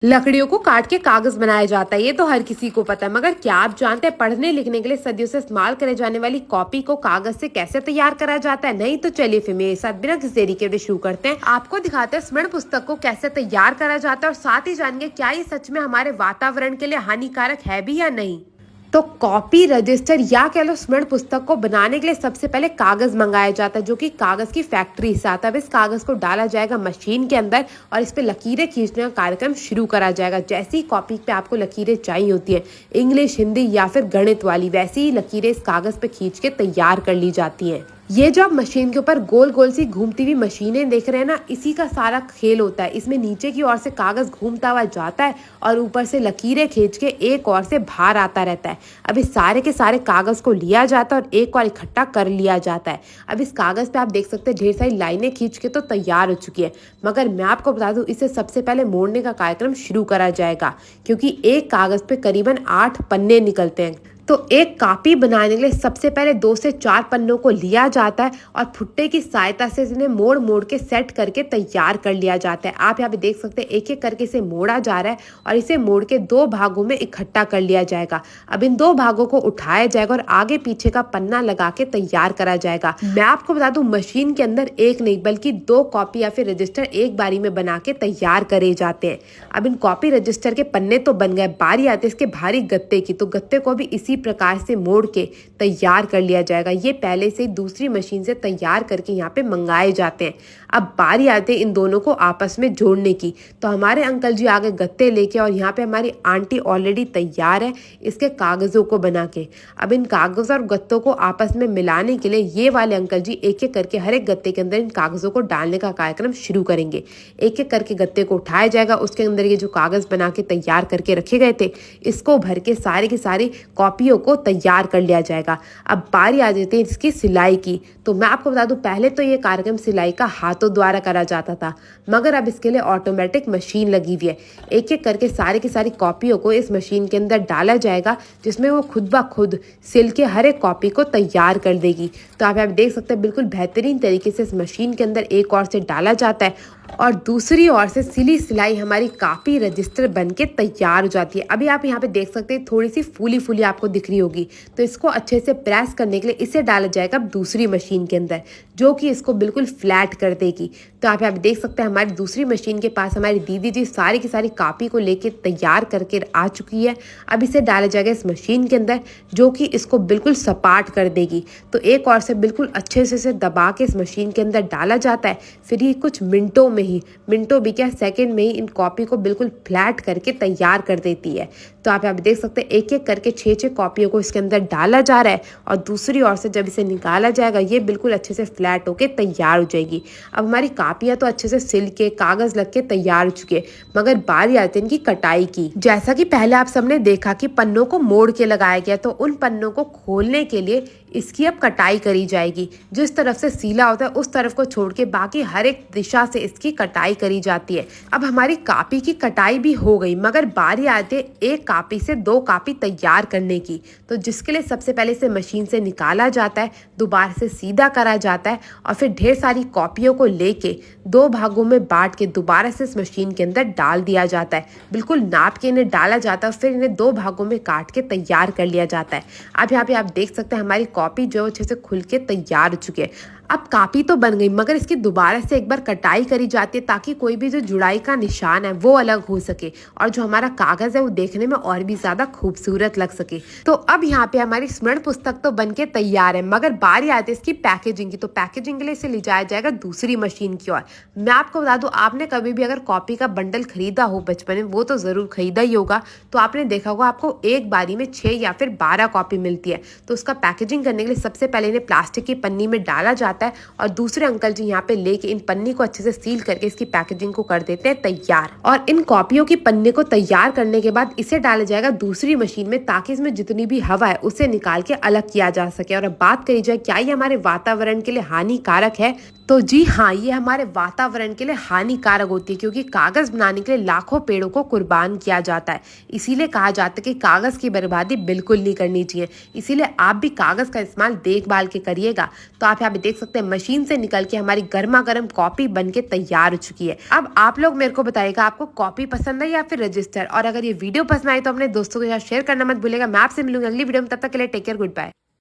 लकड़ियों को काट के कागज बनाया जाता है, ये तो हर किसी को पता है। मगर क्या आप जानते हैं पढ़ने लिखने के लिए सदियों से इस्तेमाल करे जाने वाली कॉपी को कागज से कैसे तैयार करा जाता है? नहीं तो चलिए फिर मेरे साथ बिना किसी देरी के शुरू करते हैं। आपको दिखाते हैं स्मरण पुस्तक को कैसे तैयार करा जाता है और साथ ही जानेंगे क्या ये सच में हमारे वातावरण के लिए हानिकारक है भी या नहीं। तो कॉपी रजिस्टर या कह लो स्मरण पुस्तक को बनाने के लिए सबसे पहले कागज मंगाया जाता है, जो कि कागज की फैक्ट्री से आता है। अब इस कागज को डाला जाएगा मशीन के अंदर और इस पे लकीरें खींचने का कार्यक्रम शुरू करा जाएगा। जैसी ही कॉपी पे आपको लकीरें चाहिए होती है, इंग्लिश, हिंदी या फिर गणित वाली, वैसी ही लकीरें इस कागज पे खींच के तैयार कर ली जाती हैं। ये जो आप मशीन के ऊपर गोल गोल सी घूमती हुई मशीनें देख रहे हैं ना, इसी का सारा खेल होता है। इसमें नीचे की ओर से कागज घूमता हुआ जाता है और ऊपर से लकीरें खींच के एक ओर से बाहर आता रहता है। अब इस सारे के सारे कागज को लिया जाता है और एक और इकट्ठा कर लिया जाता है। अब इस कागज पे आप देख सकते हैं ढेर सारी लाइनें खींच के तो तैयार हो चुकी है, मगर मैं आपको बता दूं इसे सबसे पहले मोड़ने का कार्यक्रम शुरू करा जाएगा, क्योंकि एक कागज पे करीबन 8 पन्ने निकलते हैं। तो एक कॉपी बनाने के लिए सबसे पहले 2 से 4 पन्नों को लिया जाता है और फुट्टे की सहायता से इन्हें मोड़ मोड़ के सेट करके तैयार कर लिया जाता है। आप यहाँ पे देख सकते हैं एक एक करके इसे मोड़ा जा रहा है और इसे मोड़ के 2 भागों में इकट्ठा कर लिया जाएगा। अब इन 2 भागों को उठाया जाएगा और आगे पीछे का पन्ना लगा के तैयार करा जाएगा। मैं आपको बता दूं मशीन के अंदर एक नहीं बल्कि 2 कॉपी या फिर रजिस्टर एक बारी में बना के तैयार करे जाते हैं। अब इन कॉपी रजिस्टर के पन्ने तो बन गए, बारी आती है इसके भारी गत्ते की। तो गत्ते को भी इसी प्रकार से मोड़ के तैयार कर लिया जाएगा। ये पहले से दूसरी मशीन से तैयार करके यहाँ पे मंगाए जाते हैं। अब बारी आती है इन दोनों को आपस में जोड़ने की। तो हमारे अंकल जी आगे गत्ते लेके और यहाँ पे हमारी आंटी ऑलरेडी तैयार है इसके कागजों को बना के। अब इन कागजों और गत्तों को आपस में मिलाने के लिए ये वाले अंकल जी एक एक करके हर एक गत्ते के अंदर इन कागजों को डालने का कार्यक्रम शुरू करेंगे। एक एक करके गत्ते को उठाया जाएगा, उसके अंदर ये जो कागज बना के तैयार करके रखे गए थे इसको भर के सारी की सारी कॉपियों को तैयार कर लिया जाएगा। अब बारी आ जाती है इसकी सिलाई की। तो मैं आपको बता दूं पहले तो ये कार्यक्रम सिलाई का हाथों द्वारा करा जाता था, मगर अब इसके लिए ऑटोमेटिक मशीन लगी हुई है। एक एक करके सारी की सारी कॉपियों को इस मशीन के अंदर डाला जाएगा, जिसमें वो खुद ब खुद सिल के हर एक कॉपी को तैयार कर देगी। तो आप यहाँ देख सकते हैं बिल्कुल बेहतरीन तरीके से इस मशीन के अंदर एक ओर से डाला जाता है और दूसरी ओर से सिली सिलाई हमारी कॉपी रजिस्टर बनके तैयार हो जाती है। अभी आप यहाँ पे देख सकते हैं थोड़ी सी फूली फूली आपको दिख रही होगी। तो इसको अच्छे से प्रेस करने के लिए इसे डाला जाएगा दूसरी मशीन के अंदर, जो कि इसको बिल्कुल फ्लैट कर देगी। तो आप यहाँ पे देख सकते हैं हमारी दूसरी मशीन के पास हमारी दीदी जी सारी की सारी कॉपी को लेके तैयार करके आ चुकी है। अब इसे डाला जाएगा इस मशीन के अंदर, जो कि इसको बिल्कुल सपाट कर देगी। तो एक और से बिल्कुल अच्छे से इसे दबा के इस मशीन के अंदर डाला जाता है। फिर ये कुछ मिनटों भी क्या सेकंड में ही इन कॉपी को बिल्कुल फ्लैट करके तैयार कर देती है। तो आप यहाँ पे देख सकते हैं एक एक करके 6 कॉपियों को इसके अंदर डाला जा रहा है और दूसरी ओर से जब इसे निकाला जाएगा ये बिल्कुल अच्छे से फ्लैट होके तैयार हो जाएगी। अब हमारी कॉपियां तो अच्छे से सिल के कागज लग के तैयार हो चुके हैं, मगर बारी आती है इनकी कटाई की। जैसा कि पहले आप सबने देखा कि पन्नों को मोड़ के लगाया गया, तो उन पन्नों को खोलने के लिए इसकी अब कटाई करी जाएगी। जिस तरफ से सीला होता है उस तरफ को छोड़ के बाकी हर एक दिशा से इसकी कटाई करी जाती है। अब हमारी कॉपी की कटाई भी हो गई, मगर बारी आती है एक कॉपी से 2 कॉपी तैयार करने की। तो जिसके लिए सबसे पहले इसे मशीन से निकाला जाता है, दोबारा से सीधा करा जाता है और फिर ढेर सारी कॉपियों को लेके 2 भागों में बांट के दोबारा से इस मशीन के अंदर डाल दिया जाता है। बिल्कुल नाप के इन्हें डाला जाता है, फिर इन्हें 2 भागों में काट के तैयार कर लिया जाता है। अब यहाँ पे आप देख सकते हैं हमारी कॉपी जो अच्छे से खुल के तैयार हो चुकी है। अब कॉपी तो बन गई, मगर इसकी दोबारा से एक बार कटाई करी जाती है ताकि कोई भी जो जुड़ाई का निशान है वो अलग हो सके और जो हमारा कागज है वो देखने में और भी ज्यादा खूबसूरत लग सके। तो अब यहाँ पे हमारी स्मरण पुस्तक तो बनके तैयार है, मगर बारी आती है इसकी पैकेजिंग की। तो पैकेजिंग के लिए इसे ले जाया जाएगा दूसरी मशीन की ओर। मैं आपको बता दूं आपने कभी भी अगर कॉपी का बंडल खरीदा हो बचपन में, वो तो जरूर खरीदा ही होगा, तो आपने देखा होगा आपको एक बारी में 6 या फिर 12 कॉपी मिलती है। तो उसका पैकेजिंग करने के लिए सबसे पहले इन्हें प्लास्टिक की पन्नी में डाला जाता है और दूसरे अंकल जी यहाँ पे लेके इन पन्नी को अच्छे से सील करके इसकी पैकेजिंग को कर देते हैं तैयार। और इन कॉपियों की पन्ने को तैयार करने के बाद इसे डाला जाएगा दूसरी मशीन में, ताकि इसमें जितनी भी हवा है उसे निकाल के अलग किया जा सके। और अब बात करी जाए क्या ये हमारे वातावरण के लिए हानिकारक है, तो जी हाँ, ये हमारे वातावरण के लिए हानिकारक होती है, क्योंकि कागज बनाने के लिए लाखों पेड़ों को कुर्बान किया जाता है। इसीलिए कहा जाता है कि कागज की बर्बादी बिल्कुल नहीं करनी चाहिए। इसीलिए आप भी कागज का इस्तेमाल देखभाल के करिएगा। तो आप यहाँ पे देख सकते सकते हैं मशीन से निकल के हमारी गर्मा गर्म कॉपी बन के तैयार हो चुकी है। अब आप लोग मेरे को बताइएगा आपको कॉपी पसंद है या फिर रजिस्टर, और अगर ये वीडियो पसंद आई तो अपने दोस्तों के साथ शेयर करना मत भूलिएगा। मैं आपसे मिलूंगी अगली वीडियो में, तब तक के लिए टेक केयर, गुड बाय।